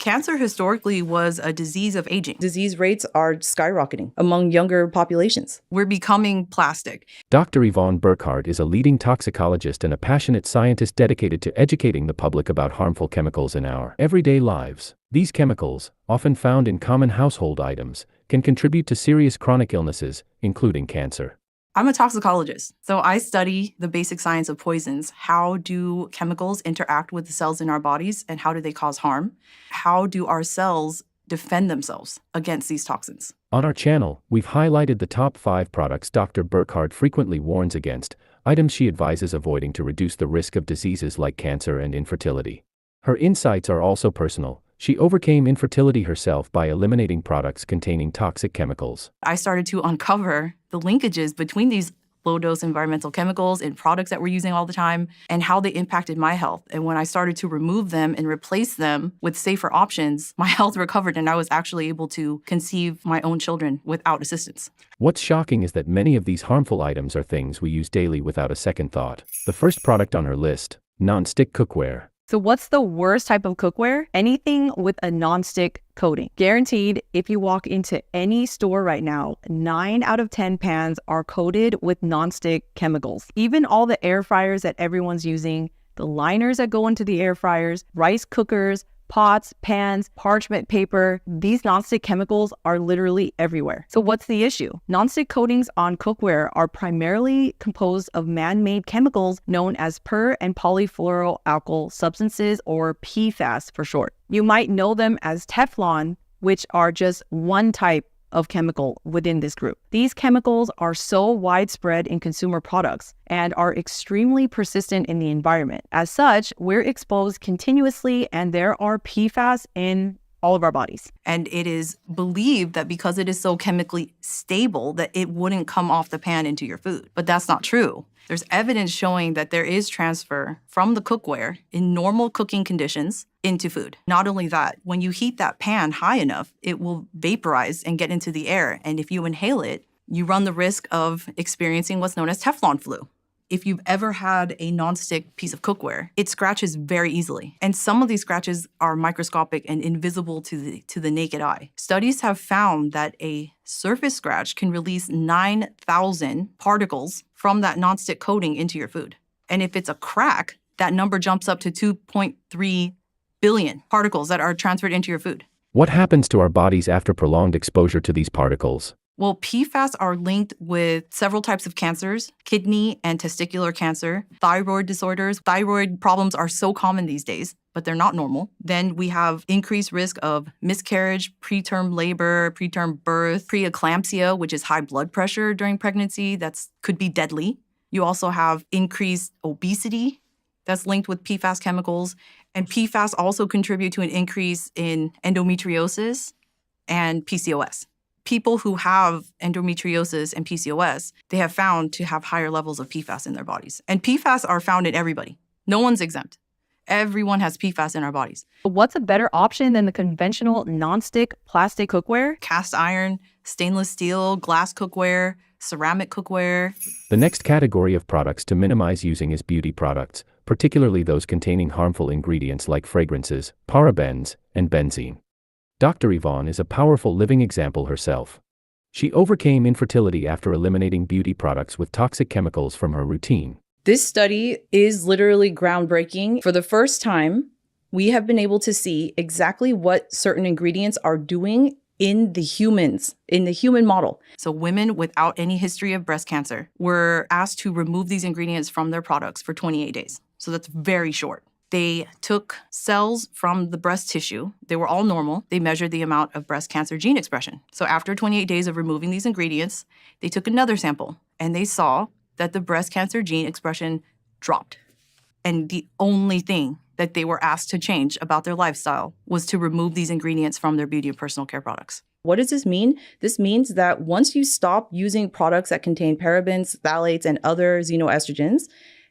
Cancer historically was a disease of aging. Disease rates are skyrocketing among younger populations. We're becoming plastic. Dr. Yvonne Burkart is a leading toxicologist and a passionate scientist dedicated to educating the public about harmful chemicals in our everyday lives. These chemicals, often found in common household items, can contribute to serious chronic illnesses, including cancer. I'm a toxicologist, so I study the basic science of poisons. How do chemicals interact with the cells in our bodies, and how do they cause harm? How do our cells defend themselves against these toxins? On our channel, we've highlighted the top 5 products Dr. Burkart frequently warns against, items she advises avoiding to reduce the risk of diseases like cancer and infertility. Her insights are also personal. She overcame infertility herself by eliminating products containing toxic chemicals. I started to uncover the linkages between these low-dose environmental chemicals in products that we're using all the time and how they impacted my health. And when I started to remove them and replace them with safer options, my health recovered and I was actually able to conceive my own children without assistance. What's shocking is that many of these harmful items are things we use daily without a second thought. The first product on her list, non-stick cookware. So what's the worst type of cookware? Anything with a non-stick coating. Guaranteed, if you walk into any store right now, 9 out of 10 pans are coated with non-stick chemicals. Even all the air fryers that everyone's using, the liners that go into the air fryers, rice cookers, pots, pans, parchment paper, these nonstick chemicals are literally everywhere. So what's the issue? Nonstick coatings on cookware are primarily composed of man-made chemicals known as per- and polyfluoroalkyl substances, or PFAS for short. You might know them as Teflon, which are just one type of chemical within this group. These chemicals are so widespread in consumer products and are extremely persistent in the environment. As such, we're exposed continuously, and there are PFAS in all of our bodies. And it is believed that because it is so chemically stable that it wouldn't come off the pan into your food. But that's not true. There's evidence showing that there is transfer from the cookware in normal cooking conditions into food. Not only that, when you heat that pan high enough, it will vaporize and get into the air. And if you inhale it, you run the risk of experiencing what's known as Teflon flu. If you've ever had a nonstick piece of cookware, it scratches very easily. And some of these scratches are microscopic and invisible to the naked eye. Studies have found that a surface scratch can release 9,000 particles from that nonstick coating into your food. And if it's a crack, that number jumps up to 2.3 billion particles that are transferred into your food. What happens to our bodies after prolonged exposure to these particles? Well, PFAS are linked with several types of cancers, kidney and testicular cancer, thyroid disorders. Thyroid problems are so common these days, but they're not normal. Then we have increased risk of miscarriage, preterm labor, preterm birth, preeclampsia, which is high blood pressure during pregnancy. That could be deadly. You also have increased obesity that's linked with PFAS chemicals. And PFAS also contribute to an increase in endometriosis and PCOS. People who have endometriosis and PCOS, they have found to have higher levels of PFAS in their bodies. And PFAS are found in everybody. No one's exempt. Everyone has PFAS in our bodies. What's a better option than the conventional nonstick plastic cookware? Cast iron, stainless steel, glass cookware, ceramic cookware. The next category of products to minimize using is beauty products, particularly those containing harmful ingredients like fragrances, parabens, and benzene. Dr. Yvonne is a powerful living example herself. She overcame infertility after eliminating beauty products with toxic chemicals from her routine. This study is literally groundbreaking. For the first time, we have been able to see exactly what certain ingredients are doing in the humans, in the human model. So women without any history of breast cancer were asked to remove these ingredients from their products for 28 days. So that's very short. They took cells from the breast tissue. They were all normal. They measured the amount of breast cancer gene expression. So after 28 days of removing these ingredients, they took another sample and they saw that the breast cancer gene expression dropped. And the only thing that they were asked to change about their lifestyle was to remove these ingredients from their beauty and personal care products. What does this mean? This means that once you stop using products that contain parabens, phthalates, and other xenoestrogens,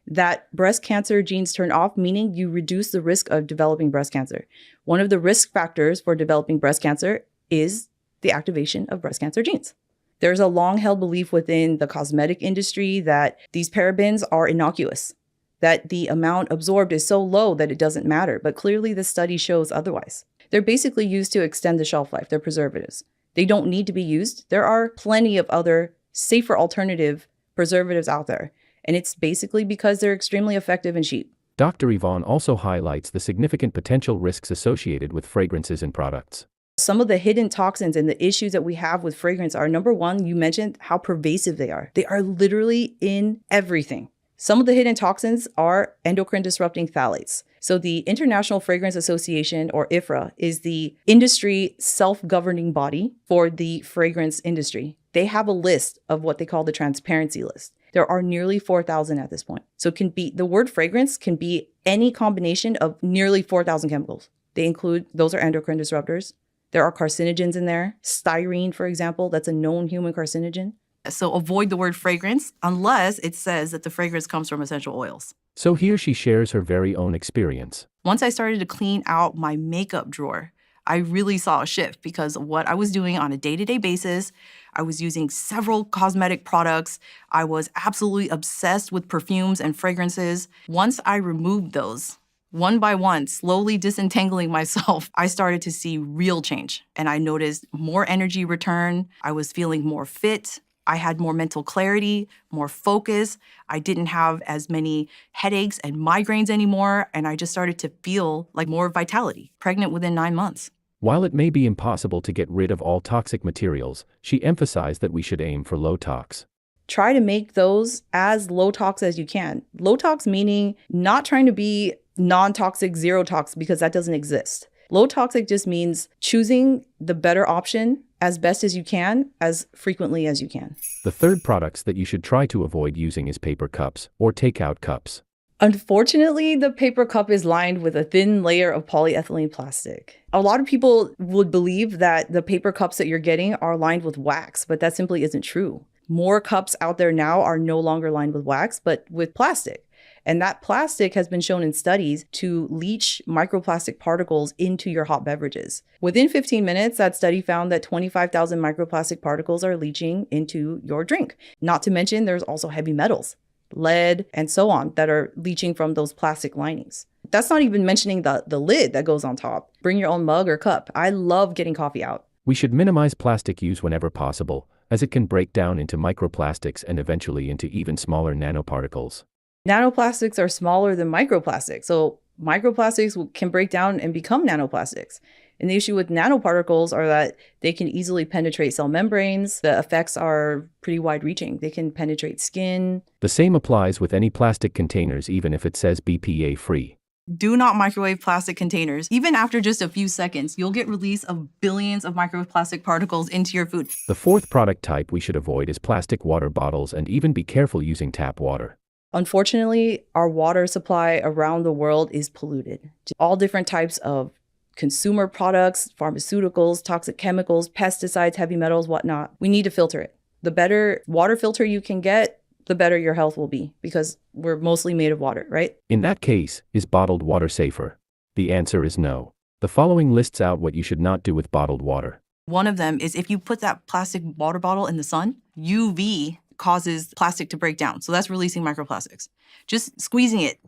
that breast cancer genes turn off, meaning you reduce the risk of developing breast cancer. One of the risk factors for developing breast cancer is the activation of breast cancer genes. There's a long-held belief within the cosmetic industry that these parabens are innocuous, that the amount absorbed is so low that it doesn't matter. But clearly the study shows otherwise. They're basically used to extend the shelf life. They're preservatives. They don't need to be used. There are plenty of other safer alternative preservatives out there. And it's basically because they're extremely effective and cheap. Dr. Yvonne also highlights the significant potential risks associated with fragrances and products. Some of the hidden toxins and the issues that we have with fragrance are, number one, you mentioned how pervasive they are. They are literally in everything. Some of the hidden toxins are endocrine disrupting phthalates. So the International Fragrance Association, or IFRA, is the industry self-governing body for the fragrance industry. They have a list of what they call the transparency list. There are nearly 4,000 at this point. So it can be, the word fragrance can be any combination of nearly 4,000 chemicals. They include, those are endocrine disruptors. There are carcinogens in there. Styrene, for example, that's a known human carcinogen. So avoid the word fragrance unless it says that the fragrance comes from essential oils. So here she shares her very own experience. Once I started to clean out my makeup drawer, I really saw a shift because of what I was doing on a day-to-day basis. I was using several cosmetic products. I was absolutely obsessed with perfumes and fragrances. Once I removed those, one by one, slowly disentangling myself, I started to see real change. And I noticed more energy return. I was feeling more fit. I had more mental clarity, more focus. I didn't have as many headaches and migraines anymore. And I just started to feel like more vitality, pregnant within 9 months. While it may be impossible to get rid of all toxic materials, she emphasized that we should aim for low tox. Try to make those as low tox as you can. Low tox meaning not trying to be non-toxic, zero tox, because that doesn't exist. Low toxic just means choosing the better option as best as you can, as frequently as you can. The third products that you should try to avoid using is paper cups or takeout cups. Unfortunately, the paper cup is lined with a thin layer of polyethylene plastic. A lot of people would believe that the paper cups that you're getting are lined with wax, but that simply isn't true. More cups out there now are no longer lined with wax, but with plastic. And that plastic has been shown in studies to leach microplastic particles into your hot beverages. Within 15 minutes, that study found that 25,000 microplastic particles are leaching into your drink. Not to mention, there's also heavy metals, lead, and so on that are leaching from those plastic linings. That's not even mentioning the lid that goes on top. Bring your own mug or cup. I love getting coffee out. We should minimize plastic use whenever possible, as it can break down into microplastics and eventually into even smaller nanoparticles. Nanoplastics are smaller than microplastics. So microplastics can break down and become nanoplastics. And the issue with nanoparticles are that they can easily penetrate cell membranes. The effects are pretty wide-reaching. They can penetrate skin. The same applies with any plastic containers, even if it says BPA-free. Do not microwave plastic containers. Even after just a few seconds, you'll get release of billions of microplastic particles into your food. The fourth product type we should avoid is plastic water bottles, and even be careful using tap water. Unfortunately, our water supply around the world is polluted. All different types of consumer products, pharmaceuticals, toxic chemicals, pesticides, heavy metals, whatnot. We need to filter it. The better water filter you can get, the better your health will be, because we're mostly made of water, right? In that case, is bottled water safer? The answer is no. The following lists out what you should not do with bottled water. One of them is if you put that plastic water bottle in the sun, UV causes plastic to break down. So that's releasing microplastics. Just squeezing it,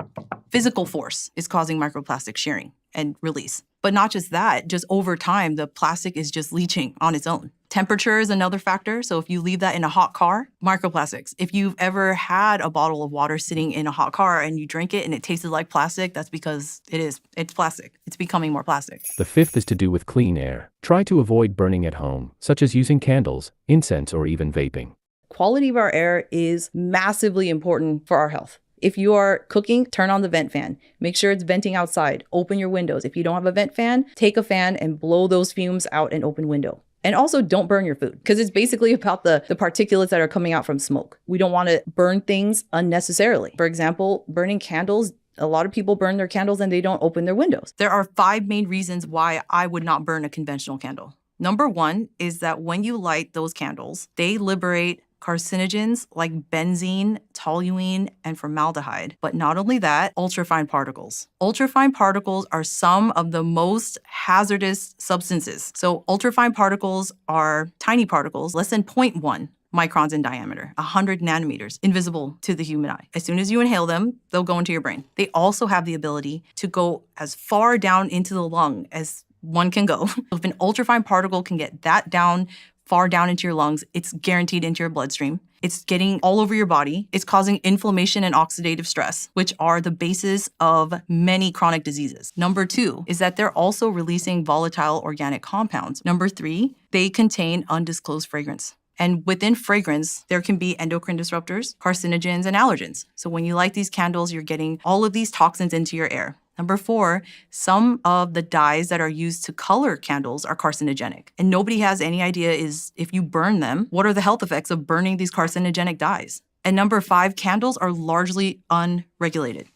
physical force is causing microplastic shearing and release. But not just that, just over time, the plastic is just leaching on its own. Temperature is another factor. So if you leave that in a hot car, microplastics. If you've ever had a bottle of water sitting in a hot car and you drink it and it tasted like plastic, that's because it's plastic. It's becoming more plastic. The fifth is to do with clean air. Try to avoid burning at home, such as using candles, incense, or even vaping. Quality of our air is massively important for our health. If you are cooking, turn on the vent fan. Make sure it's venting outside. Open your windows. If you don't have a vent fan, take a fan and blow those fumes out an open window. And also don't burn your food, because it's basically about the particulates that are coming out from smoke. We don't want to burn things unnecessarily. For example, burning candles. A lot of people burn their candles and they don't open their windows. There are 5 main reasons why I would not burn a conventional candle. Number 1 is that when you light those candles, they liberate carcinogens like benzene, toluene, and formaldehyde. But not only that, ultrafine particles. Ultrafine particles are some of the most hazardous substances. So ultrafine particles are tiny particles, less than 0.1 microns in diameter, 100 nanometers, invisible to the human eye. As soon as you inhale them, they'll go into your brain. They also have the ability to go as far down into the lung as one can go. If an ultrafine particle can get that down, far down into your lungs, it's guaranteed into your bloodstream. It's getting all over your body. It's causing inflammation and oxidative stress, which are the basis of many chronic diseases. Number 2 is that they're also releasing volatile organic compounds. Number 3, they contain undisclosed fragrance. And within fragrance, there can be endocrine disruptors, carcinogens, and allergens. So when you light these candles, you're getting all of these toxins into your air. Number 4, some of the dyes that are used to color candles are carcinogenic. And nobody has any idea is if you burn them, what are the health effects of burning these carcinogenic dyes? And number 5, candles are largely unregulated.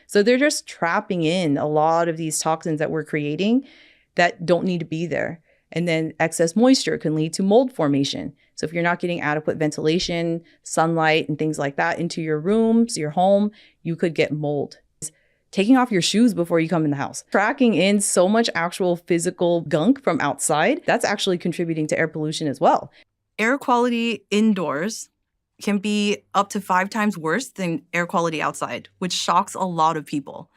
So they're just trapping in a lot of these toxins that we're creating that don't need to be there. And then excess moisture can lead to mold formation. So if you're not getting adequate ventilation, sunlight, and things like that into your rooms, your home, you could get mold. Taking off your shoes before you come in the house. Tracking in so much actual physical gunk from outside, that's actually contributing to air pollution as well. Air quality indoors can be up to 5 times worse than air quality outside, which shocks a lot of people.